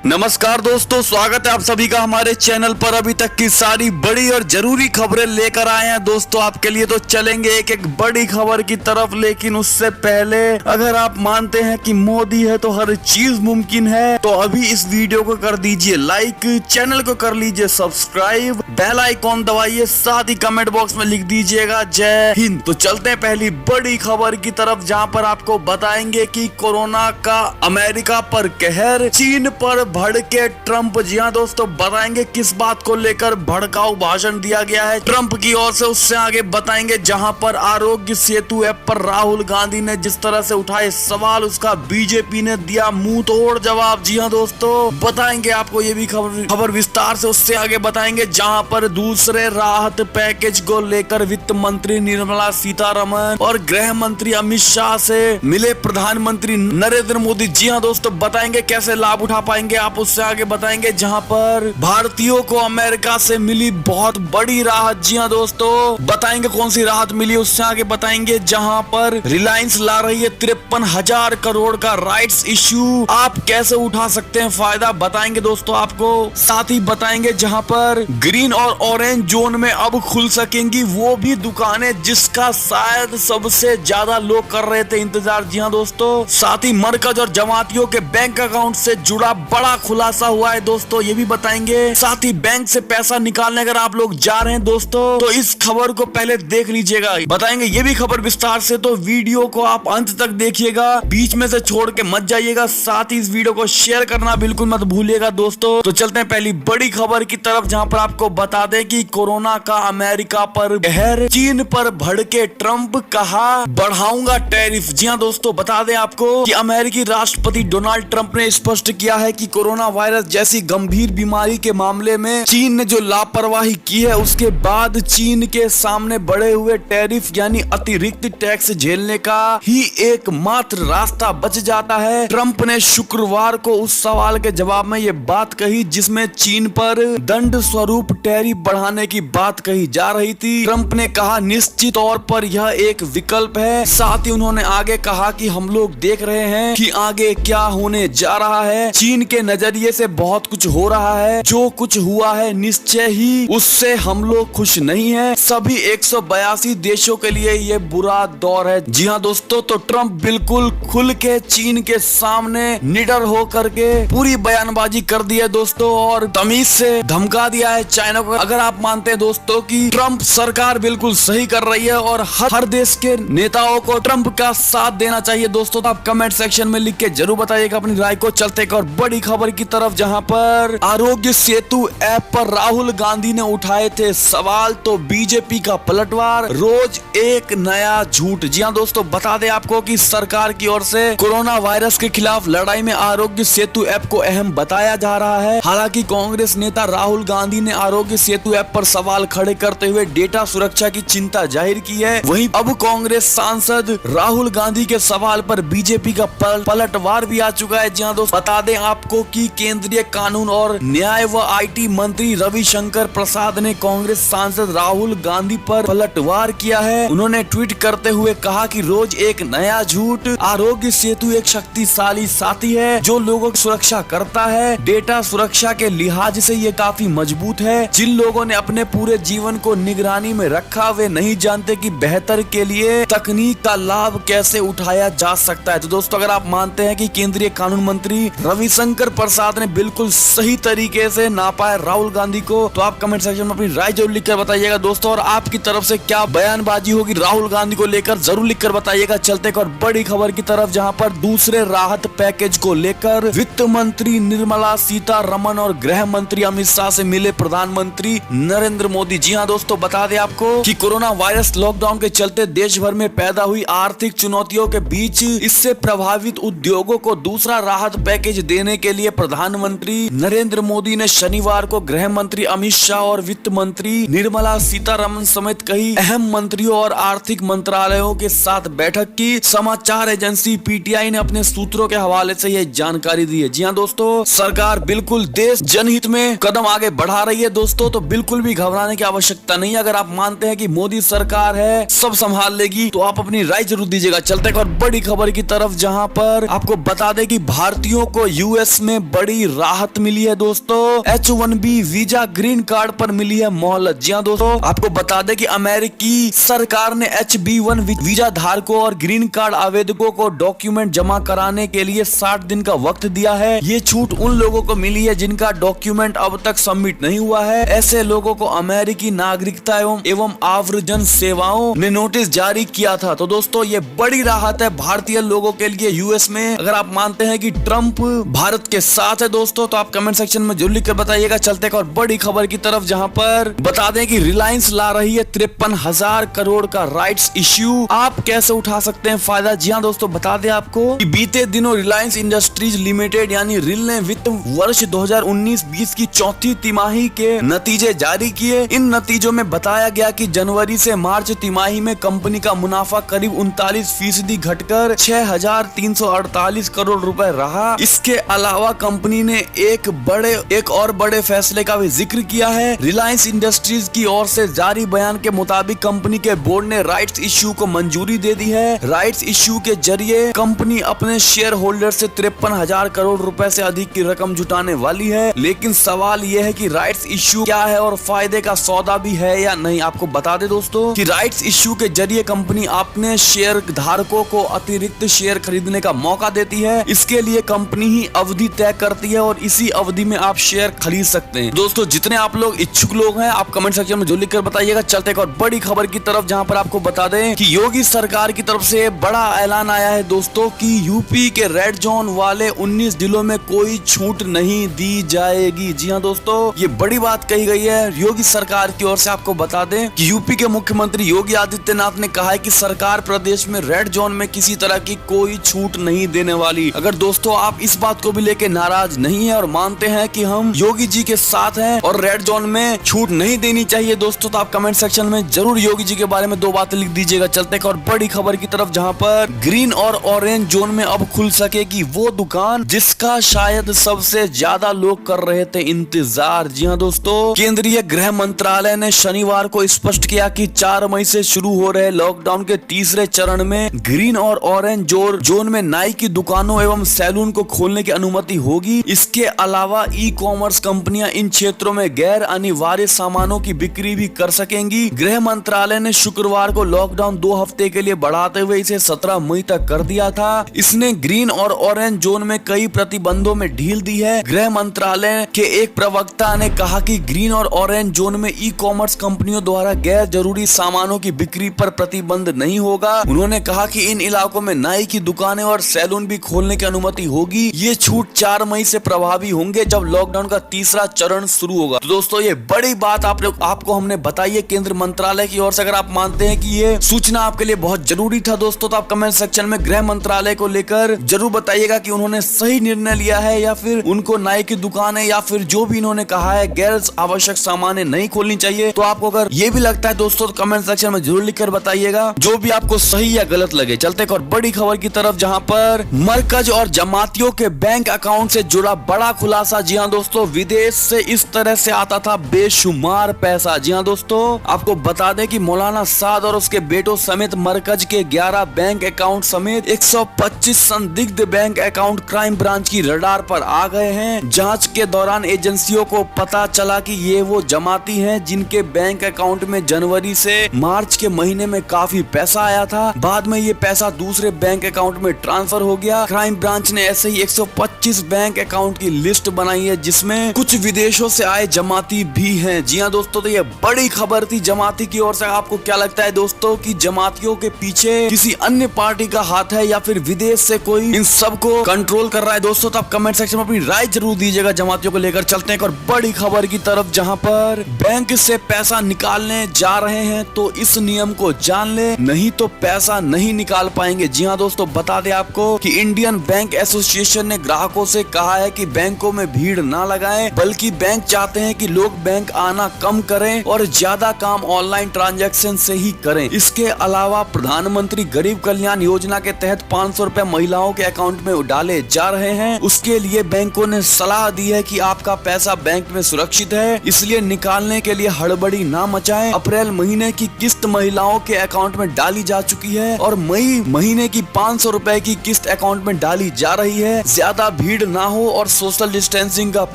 नमस्कार दोस्तों, स्वागत है आप सभी का हमारे चैनल पर। अभी तक की सारी बड़ी और जरूरी खबरें लेकर आए हैं दोस्तों आपके लिए। तो चलेंगे एक एक बड़ी खबर की तरफ, लेकिन उससे पहले अगर आप मानते हैं कि मोदी है तो हर चीज मुमकिन है, तो अभी इस वीडियो को कर दीजिए लाइक, चैनल को कर लीजिए सब्सक्राइब, बेल आइकॉन दबाइए, साथ ही कमेंट बॉक्स में लिख दीजिएगा जय हिंद। तो चलते हैं पहली बड़ी खबर की तरफ, जहां पर आपको बताएंगे कि कोरोना का अमेरिका पर कहर, चीन पर भड़के ट्रंप। जी हाँ दोस्तों, बताएंगे किस बात को लेकर भड़काऊ भाषण दिया गया है ट्रंप की ओर से। उससे आगे बताएंगे जहां पर आरोग्य सेतु ऐप पर राहुल गांधी ने जिस तरह से उठाए सवाल, उसका बीजेपी ने दिया मुंह तोड़ जवाब। जी हाँ दोस्तों, बताएंगे आपको ये भी खबर विस्तार से। उससे आगे बताएंगे जहां पर दूसरे राहत पैकेज को लेकर वित्त मंत्री निर्मला सीतारमन और गृह मंत्री अमित शाह से मिले प्रधानमंत्री नरेंद्र मोदी। जी हाँ दोस्तों, बताएंगे कैसे लाभ उठा पाएंगे आप। उससे आगे बताएंगे जहां पर भारतीयों को अमेरिका से मिली बहुत बड़ी राहत। जी हाँ दोस्तों, बताएंगे कौन सी राहत मिली। उससे आगे बताएंगे जहां पर रिलायंस ला रही है 53,000 करोड़ का राइट्स इश्यू, आप कैसे उठा सकते हैं फायदा, बताएंगे दोस्तों आपको। साथ ही बताएंगे जहां पर ग्रीन और ऑरेंज जोन में अब खुल सकेंगी वो भी दुकानें जिसका शायद सबसे ज्यादा लोग कर रहे थे इंतजार। जी हाँ दोस्तों, साथ ही मरकज और जमातियों के बैंक अकाउंट से जुड़ा बड़ा खुलासा हुआ है दोस्तों, ये भी बताएंगे। साथ ही बैंक से पैसा निकालने अगर आप लोग जा रहे हैं दोस्तों, तो इस खबर को पहले देख लीजिएगा। बताएंगे ये भी खबर विस्तार से, तो वीडियो को आप अंत तक देखिएगा, बीच में से छोड़ के मत जाइएगा। साथ ही इस वीडियो को शेयर करना बिल्कुल मत भूलिएगा दोस्तों। तो चलते हैं पहली बड़ी खबर की तरफ, जहां पर आपको बता दें कि कोरोना का अमेरिका पर कहर, चीन पर भड़के ट्रंप, कहा बढ़ाऊंगा टैरिफ। जी हाँ दोस्तों, बता दें आपको कि अमेरिकी राष्ट्रपति डोनाल्ड ट्रंप ने स्पष्ट किया है कि कोरोना वायरस जैसी गंभीर बीमारी के मामले में चीन ने जो लापरवाही की है, उसके बाद चीन के सामने बढ़े हुए टैरिफ यानी अतिरिक्त टैक्स झेलने का ही एकमात्र रास्ता बच जाता है। ट्रंप ने शुक्रवार को उस सवाल के जवाब में ये बात कही जिसमें चीन पर दंड स्वरूप टैरिफ बढ़ाने की बात कही जा रही थी। ट्रंप ने कहा निश्चित तौर पर यह एक विकल्प है। साथ ही उन्होंने आगे कहा कि हम लोग देख रहे हैं कि आगे क्या होने जा रहा है। चीन के नजरिए से बहुत कुछ हो रहा है, जो कुछ हुआ है निश्चय ही उससे हम लोग खुश नहीं हैं। सभी 182 देशों के लिए ये बुरा दौर है। जी हाँ दोस्तों, तो ट्रंप बिल्कुल खुल के चीन के सामने निडर हो करके पूरी बयानबाजी कर दी है दोस्तों, और तमीज से धमका दिया है चाइना को। अगर आप मानते हैं दोस्तों कि ट्रंप सरकार बिल्कुल सही कर रही है और हर देश के नेताओं को ट्रंप का साथ देना चाहिए दोस्तों, तो आप कमेंट सेक्शन में लिख के जरूर बताइएगा अपनी राय को। चलते एक और बड़ी खबर की तरफ, जहां पर आरोग्य सेतु ऐप पर राहुल गांधी ने उठाए थे सवाल, तो बीजेपी का पलटवार, रोज एक नया झूठ। जी हां दोस्तों, बता दें आपको कि सरकार की ओर से कोरोना वायरस के खिलाफ लड़ाई में आरोग्य सेतु ऐप को अहम बताया जा रहा है। हालांकि कांग्रेस नेता राहुल गांधी ने आरोग्य सेतु ऐप पर सवाल खड़े करते हुए डेटा सुरक्षा की चिंता जाहिर की है। वहीं अब कांग्रेस सांसद राहुल गांधी के सवाल पर बीजेपी का पलटवार भी आ चुका है। जी हां दोस्तों, बता दें आपको कि केंद्रीय कानून और न्याय व आईटी मंत्री रविशंकर प्रसाद ने कांग्रेस सांसद राहुल गांधी पर पलटवार किया है। उन्होंने ट्वीट करते हुए कहा कि रोज एक नया झूठ, आरोग्य सेतु एक शक्तिशाली साथी है जो लोगों की सुरक्षा करता है। डेटा सुरक्षा के लिहाज से ये काफी मजबूत है। जिन लोगों ने अपने पूरे जीवन को निगरानी में रखा, वे नहीं जानते कि बेहतर के लिए तकनीक का लाभ कैसे उठाया जा सकता है। तो दोस्तों, अगर आप मानते हैं कि केंद्रीय कानून मंत्री रविशंकर प्रसाद ने बिल्कुल सही तरीके से नापा है राहुल गांधी को, तो आप कमेंट सेक्शन में अपनी राय जरूर लिखकर बताइएगा दोस्तों, और आपकी तरफ से क्या बयानबाजी होगी राहुल गांधी को लेकर जरूर लिखकर बताइएगा। चलते एक और बड़ी खबर की तरफ, जहां पर दूसरे राहत पैकेज को लेकर वित्त मंत्री निर्मला सीतारमन और गृह मंत्री अमित शाह से मिले प्रधानमंत्री नरेंद्र मोदी। जी हाँ दोस्तों, बता दें आपको कि कोरोना वायरस लॉकडाउन के चलते देश भर में पैदा हुई आर्थिक चुनौतियों के बीच इससे प्रभावित उद्योगों को दूसरा राहत पैकेज देने के लिए प्रधानमंत्री नरेंद्र मोदी ने शनिवार को गृह मंत्री अमित शाह और वित्त मंत्री निर्मला सीतारमन समेत कई अहम मंत्रियों और आर्थिक मंत्रालयों के साथ बैठक की। समाचार एजेंसी पीटीआई ने अपने सूत्रों के हवाले से यह जानकारी दी है। जी हाँ दोस्तों, सरकार बिल्कुल देश जनहित में कदम आगे बढ़ा रही है दोस्तों, तो बिल्कुल भी घबराने की आवश्यकता नहीं है। अगर आप मानते हैं कि मोदी सरकार है सब संभाल लेगी, तो आप अपनी राय जरूर दीजिएगा। चलते एक और बड़ी खबर की तरफ, जहां पर आपको बता दें कि भारतीयों को यूएस में में बड़ी राहत मिली है दोस्तों। H1B वीजा ग्रीन कार्ड पर मिली है मोहलत। जी हाँ दोस्तों, आपको बता दें कि अमेरिकी सरकार ने HB1 वीजा धारकों और ग्रीन कार्ड आवेदकों को डॉक्यूमेंट जमा कराने के लिए 60 दिन का वक्त दिया है। ये छूट उन लोगों को मिली है जिनका डॉक्यूमेंट अब तक सबमिट नहीं हुआ है। ऐसे लोगों को अमेरिकी नागरिकता एवं आव्रजन सेवाओं ने नोटिस जारी किया था। तो दोस्तों ये बड़ी राहत है भारतीय लोगों के लिए यूएस में। अगर आप मानते हैं कि ट्रंप भारत के साथ है दोस्तों, तो आप कमेंट सेक्शन में जरूर लिखकर बताइएगा। चलते एक और बड़ी खबर की तरफ, जहां पर बता दें कि रिलायंस ला रही है 53,000 करोड़ का राइट्स इश्यू। आप कैसे उठा सकते हैं फायदा? जी हाँ दोस्तों, बता दें आपको कि बीते दिनों रिलायंस इंडस्ट्रीज लिमिटेड यानी रिल ने वित्त वर्ष 2019-20 की चौथी तिमाही के नतीजे जारी किए। इन नतीजों में बताया गया कि जनवरी से मार्च तिमाही में कंपनी का मुनाफा करीब 39% घटकर 6,348 करोड़ रुपए रहा। इसके अलावा कंपनी ने एक और बड़े फैसले का भी जिक्र किया है। रिलायंस इंडस्ट्रीज की ओर से जारी बयान के मुताबिक कंपनी के बोर्ड ने राइट्स इश्यू को मंजूरी दे दी है। राइट्स इश्यू के जरिए कंपनी अपने शेयर होल्डर से 53,000 करोड़ रुपए से अधिक की रकम जुटाने वाली है। लेकिन सवाल यह है कि राइट्स इश्यू क्या है और फायदे का सौदा भी है या नहीं। आपको बता दें दोस्तों कि राइट्स इश्यू के जरिए कंपनी अपने शेयर धारकों को अतिरिक्त शेयर खरीदने का मौका देती है। इसके लिए कंपनी ही अवधि तय करती है और इसी अवधि में आप शेयर खरीद सकते हैं। दोस्तों जितने आप लोग इच्छुक लोग हैं, आप कमेंट सेक्शन में जो लिखकर बताइएगा। चलते एक और बड़ी खबर की तरफ, जहां पर आपको बता दें कि योगी सरकार की तरफ से बड़ा ऐलान आया है दोस्तों कि यूपी के रेड जोन वाले 19 जिलों में कोई छूट नहीं दी जाएगी। जी हाँ दोस्तों, ये बड़ी बात कही गई है योगी सरकार की ओर से। आपको बता दें कि यूपी के मुख्यमंत्री योगी आदित्यनाथ ने कहा है कि सरकार प्रदेश में रेड जोन में किसी तरह की कोई छूट नहीं देने वाली। अगर दोस्तों आप इस बात को भी लेके नाराज नहीं है और मानते हैं कि हम योगी जी के साथ हैं और रेड जोन में छूट नहीं देनी चाहिए दोस्तों, तो आप कमेंट सेक्शन में जरूर योगी जी के बारे में 2 बातें लिख दीजिएगा। चलते एक और बड़ी खबर की तरफ, जहां पर ग्रीन और ऑरेंज जोन में अब खुल सकेगी वो दुकान जिसका शायद सबसे ज्यादा लोग कर रहे थे इंतजार। जी हाँ दोस्तों, केंद्रीय गृह मंत्रालय ने शनिवार को स्पष्ट किया कि 4 मई से शुरू हो रहे लॉकडाउन के तीसरे चरण में ग्रीन और ऑरेंज जोन में नाई की दुकानों एवं सैलून को खोलने की अनुमति होगी। इसके अलावा ई कॉमर्स कंपनियां इन क्षेत्रों में गैर अनिवार्य सामानों की बिक्री भी कर सकेंगी। गृह मंत्रालय ने शुक्रवार को लॉकडाउन 2 हफ्ते के लिए बढ़ाते हुए इसे 17 मई तक कर दिया था। इसने ग्रीन और ऑरेंज जोन में कई प्रतिबंधों में ढील दी है। गृह मंत्रालय के एक प्रवक्ता ने कहा कि ग्रीन और ऑरेंज जोन में ई कॉमर्स कंपनियों द्वारा गैर जरूरी सामानों की बिक्री पर प्रतिबंध नहीं होगा। उन्होंने कहा कि इन इलाकों में नाई की दुकानें और सैलून भी खोलने की अनुमति होगी। ये छूट 4 मई से प्रभावी होंगे जब लॉकडाउन का तीसरा चरण शुरू होगा। तो दोस्तों ये बड़ी बात आपको हमने बताई है केंद्र मंत्रालय की ओर से। अगर आप मानते हैं कि ये सूचना आपके लिए बहुत जरूरी था दोस्तों, तो आप कमेंट सेक्शन में गृह मंत्रालय को लेकर जरूर बताइएगा कि उन्होंने सही निर्णय लिया है या फिर उनको नाई की दुकान है या फिर जो भी इन्होंने कहा है गैर आवश्यक सामान नहीं खोलनी चाहिए। तो आपको अगर ये भी लगता है दोस्तों, तो कमेंट सेक्शन में जरूर लिखकर बताइएगा जो भी आपको सही या गलत लगे। चलते एक और बड़ी खबर की तरफ, जहां पर मरकज और जमातियों के बैंक अकाउंट से जुड़ा बड़ा खुलासा। जी हाँ दोस्तों, विदेश से इस तरह से आता था बेशुमार पैसा। जी हाँ दोस्तों, आपको बता दें कि मौलाना साद और उसके बेटों समेत मरकज के 11 बैंक अकाउंट समेत 125 संदिग्ध बैंक अकाउंट क्राइम ब्रांच की रडार पर आ गए हैं। जांच के दौरान एजेंसियों को पता चला कि ये वो जमाती हैं जिनके बैंक अकाउंट में जनवरी से मार्च के महीने में काफी पैसा आया था। बाद में ये पैसा दूसरे बैंक अकाउंट में ट्रांसफर हो गया। क्राइम ब्रांच ने ऐसे ही 125 बैंक अकाउंट की लिस्ट बनाई है जिसमें कुछ विदेशों से आए जमाती भी हैं। जी हाँ दोस्तों, तो ये बड़ी खबर थी जमाती की ओर से। आपको क्या लगता है दोस्तों कि जमातियों के पीछे किसी अन्य पार्टी का हाथ है या फिर विदेश से कोई इन सबको कंट्रोल कर रहा है दोस्तों? तो आप कमेंट सेक्शन में अपनी राय जरूर दीजिएगा जमातियों को लेकर। चलते हैं एक और बड़ी खबर की तरफ, जहां पर बैंक से पैसा निकालने जा रहे हैं तो इस नियम को जान ले, नहीं तो पैसा नहीं निकाल पाएंगे। जी हाँ दोस्तों, बता दें आपको कि इंडियन बैंक एसोसिएशन ने ग्राहकों से कहा है कि बैंकों में भीड़ ना लगाएं, बल्कि बैंक चाहते हैं कि लोग बैंक आना कम करें और ज्यादा काम ऑनलाइन ट्रांजैक्शन से ही करें। इसके अलावा प्रधानमंत्री गरीब कल्याण योजना के तहत 500 रुपए महिलाओं के अकाउंट में डाले जा रहे हैं। उसके लिए बैंकों ने सलाह दी है कि आपका पैसा बैंक में सुरक्षित है, इसलिए निकालने के लिए हड़बड़ी ना मचाएं। अप्रैल महीने की किस्त महिलाओं के अकाउंट में डाली जा चुकी है और मई महीने की 500 रुपए की किस्त अकाउंट में डाली जा रही है। ज्यादा भीड़ ना हो और सोशल डिस्टेंसिंग का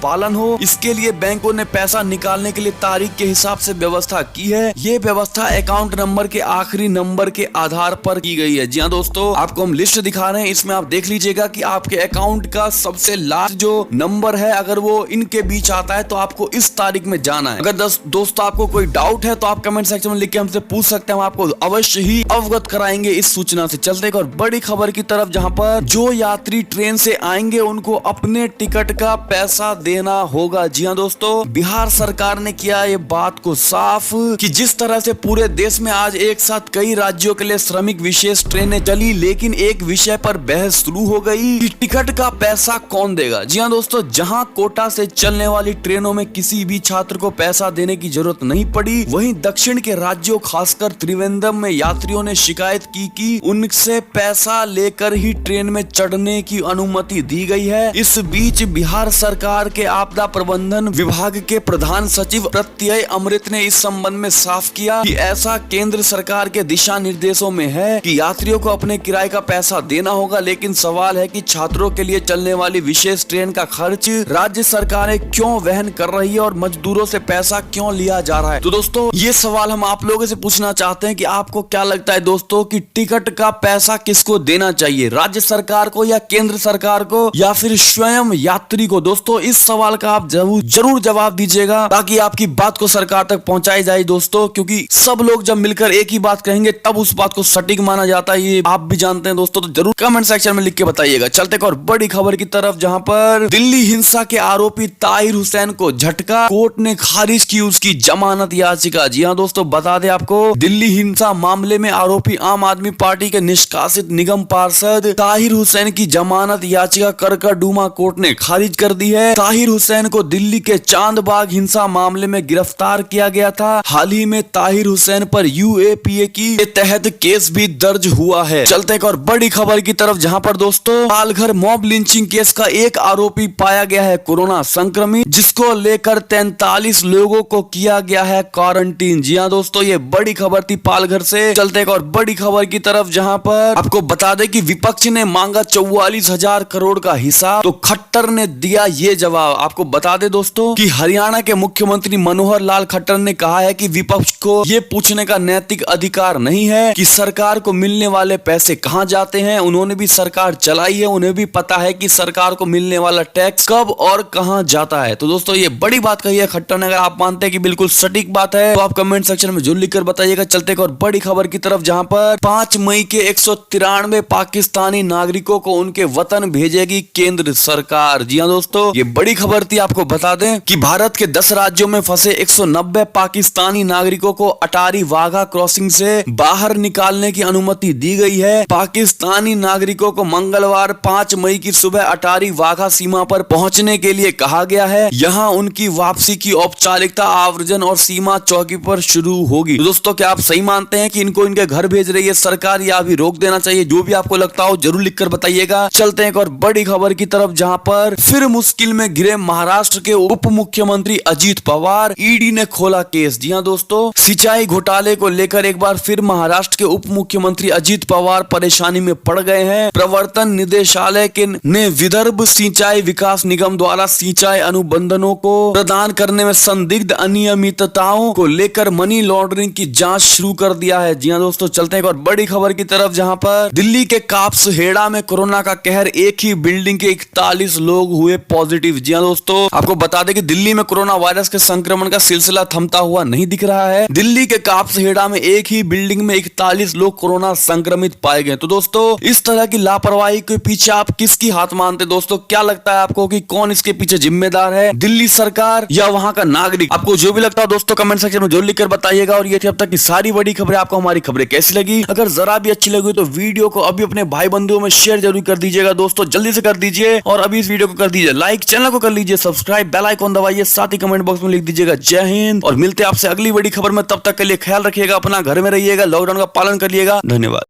पालन हो, इसके लिए बैंकों ने पैसा निकालने के लिए तारीख के हिसाब से व्यवस्था की है। ये व्यवस्था अकाउंट नंबर के आखिरी नंबर के आधार पर की गई है। जी हाँ दोस्तों, आपको हम लिस्ट दिखा रहे हैं, इसमें आप देख लीजिएगा कि आपके अकाउंट का सबसे लास्ट जो नंबर है अगर वो इनके बीच आता है तो आपको इस तारीख में जाना है। अगर दोस्तों आपको कोई डाउट है तो आप कमेंट सेक्शन में लिख के हमसे पूछ सकते हैं, हम आपको अवश्य ही अवगत कराएंगे इस सूचना से। चलते एक और बड़ी खबर की तरफ, जहां पर जो यात्री ट्रेन से आएंगे उनको अपने टिकट का पैसा देना होगा। जी हाँ दोस्तों, बिहार सरकार ने किया ये बात को साफ कि जिस तरह से पूरे देश में आज एक साथ कई राज्यों के लिए श्रमिक विशेष ट्रेनें चली, लेकिन एक विषय पर बहस शुरू हो गई कि टिकट का पैसा कौन देगा। जी हाँ दोस्तों, जहां कोटा से चलने वाली ट्रेनों में किसी भी छात्र को पैसा देने की जरूरत नहीं पड़ी, वहीं दक्षिण के राज्यों खासकर त्रिवेंद्रम में यात्रियों ने शिकायत की कि उनसे पैसा लेकर ही ट्रेन में चढ़ने की अनुमति दी गई है। इस बीच बिहार सरकार के आपदा प्रबंधन विभाग के प्रधान सचिव प्रत्यय अमृत ने इस संबंध में साफ किया कि ऐसा केंद्र सरकार के दिशा निर्देशों में है कि यात्रियों को अपने किराए का पैसा देना होगा, लेकिन सवाल है कि छात्रों के लिए चलने वाली विशेष ट्रेन का खर्च राज्य सरकारें क्यों वहन कर रही है और मजदूरों से पैसा क्यों लिया जा रहा है। तो दोस्तों ये सवाल हम आप लोगों से पूछना चाहते हैं कि आपको क्या लगता है दोस्तों कि टिकट का पैसा किसको देना चाहिए, राज्य सरकार को या केंद्र सरकार को या फिर स्वयं यात्री को। दोस्तों इस सवाल का आप जरूर जवाब दीजिएगा ताकि आपकी बात को सरकार तक पहुंचाई जाए दोस्तों, क्योंकि सब लोग जब मिलकर एक ही बात कहेंगे तब उस बात को सटीक माना जाता है, ये आप भी जानते हैं दोस्तों। तो जरूर कमेंट सेक्शन में लिख के बताइएगा। चलते एक और बड़ी खबर की तरफ, जहां पर दिल्ली हिंसा के आरोपी ताहिर हुसैन को झटका, कोर्ट ने खारिज की उसकी जमानत याचिका। जी हाँ दोस्तों, बता दें आपको, दिल्ली हिंसा मामले में आरोपी आम आदमी पार्टी के निष्कासित निगम पार्षद ताहिर हुसैन की जमानत याचिका करकरडूमा कोर्ट ने खारिज कर दी है। ताहिर हुसैन को दिल्ली के चांदबाग हिंसा मामले में गिरफ्तार किया गया था। हाल ही में ताहिर हुसैन पर यूएपीए के तहत केस भी दर्ज हुआ है। चलते एक और बड़ी खबर की तरफ, जहां पर दोस्तों पालघर मॉब लिंचिंग केस का एक आरोपी पाया गया है कोरोना संक्रमित, जिसको लेकर 43 लोगों को किया गया है क्वारंटीन। जी हाँ दोस्तों, ये बड़ी खबर थी पालघर से। चलते एक और बड़ी खबर की तरफ, जहां पर आपको बता दें कि विपक्ष ने मांगा 44,000 करोड़ का हिसाब, तो खट्टर ने दिया ये जवाब। आपको बता दें दोस्तों कि हरियाणा के मुख्यमंत्री मनोहर लाल खट्टर ने कहा है कि विपक्ष को ये पूछने का नैतिक अधिकार नहीं है कि सरकार को मिलने वाले पैसे कहां जाते हैं। उन्होंने भी सरकार चलाई है, उन्हें भी पता है कि सरकार को मिलने वाला टैक्स कब और कहां जाता है। तो दोस्तों ये बड़ी बात कही है खट्टर ने। अगर आप मानते हैं कि बिल्कुल सटीक बात है तो आप कमेंट सेक्शन में जरूर लिखकर बताइएगा। चलते एक और बड़ी खबर की तरफ, जहां पर 5 मई के 193 पाकिस्तानी नागरिकों को उनके वतन भेजेगी केंद्र सरकार। जी हाँ दोस्तों, ये बड़ी खबर थी। आपको बता दें कि भारत के 10 राज्यों में फंसे 190 पाकिस्तानी नागरिकों को अटारी वाघा क्रॉसिंग से बाहर निकालने की अनुमति दी गई है। पाकिस्तानी नागरिकों को मंगलवार 5 मई की सुबह अटारी वाघा सीमा पर पहुंचने के लिए कहा गया है। यहां उनकी वापसी की औपचारिकता आव्रजन और सीमा चौकी पर शुरू होगी। तो दोस्तों क्या आप सही मानते हैं कि इनको इनके घर भेज रही है सरकार या अभी रोक देना चाहिए? जो भी आपको लगता हो जरूर लिखकर बताइएगा। चलते हैं एक और बड़ी खबर की तरफ, जहां पर फिर मुश्किल में घिरे महाराष्ट्र के उप मुख्यमंत्री अजीत पवार, ईडी ने खोला केस। जी हाँ दोस्तों, सिंचाई घोटाले को लेकर एक बार फिर महाराष्ट्र के उप मुख्यमंत्री अजीत पवार परेशानी में पड़ गए हैं। प्रवर्तन निदेशालय ने विदर्भ सिंचाई विकास निगम द्वारा सिंचाई अनुबंधनों को प्रदान करने में संदिग्ध अनियमितताओं को लेकर मनी लॉन्ड्रिंग की जांच शुरू कर दिया है। जी हाँ दोस्तों, चलते हैं एक और बड़ी खबर की तरफ, जहां पर दिल्ली के काप्सहेड़ा में कोरोना का कहर, एक ही बिल्डिंग के 41 लोग हुए पॉजिटिव। जी हाँ दोस्तों, आपको बता दें कि दिल्ली में कोरोना वायरस के संक्रमण का सिलसिला थमता हुआ नहीं दिख रहा है। दिल्ली के काप्सहेड़ा में एक ही बिल्डिंग में 41 लोग कोरोना संक्रमित पाए गए। तो दोस्तों इस तरह की लापरवाही के पीछे आप किसकी हाथ मानते दोस्तों? क्या लगता है आपको कि कौन इसके पीछे जिम्मेदार है, दिल्ली सरकार या वहां का नागरिक? आपको जो भी लगता है दोस्तों कमेंट सेक्शन में जरूर लिखकर बताइएगा। और ये थी अब तक की सारी बड़ी खबरें। आपको हमारी खबरें कैसी लगी? अगर जरा भी अच्छी लगी तो वीडियो को अभी अपने भाई बंधुओं में शेयर जरूर कर दीजिएगा दोस्तों, जल्दी से कर दीजिए। और अभी इस वीडियो को कर दीजिए लाइक, चैनल को कर लीजिए सब्सक्राइब, बेल आइकन दबाइए, साथ ही कमेंट बॉक्स में लिख दीजिएगा जय हिंद। और मिलते हैं आपसे अगली बड़ी खबर में, तब तक के लिए ख्याल रखिएगा अपना, घर में रहिएगा, लॉकडाउन का पालन करिएगा। धन्यवाद।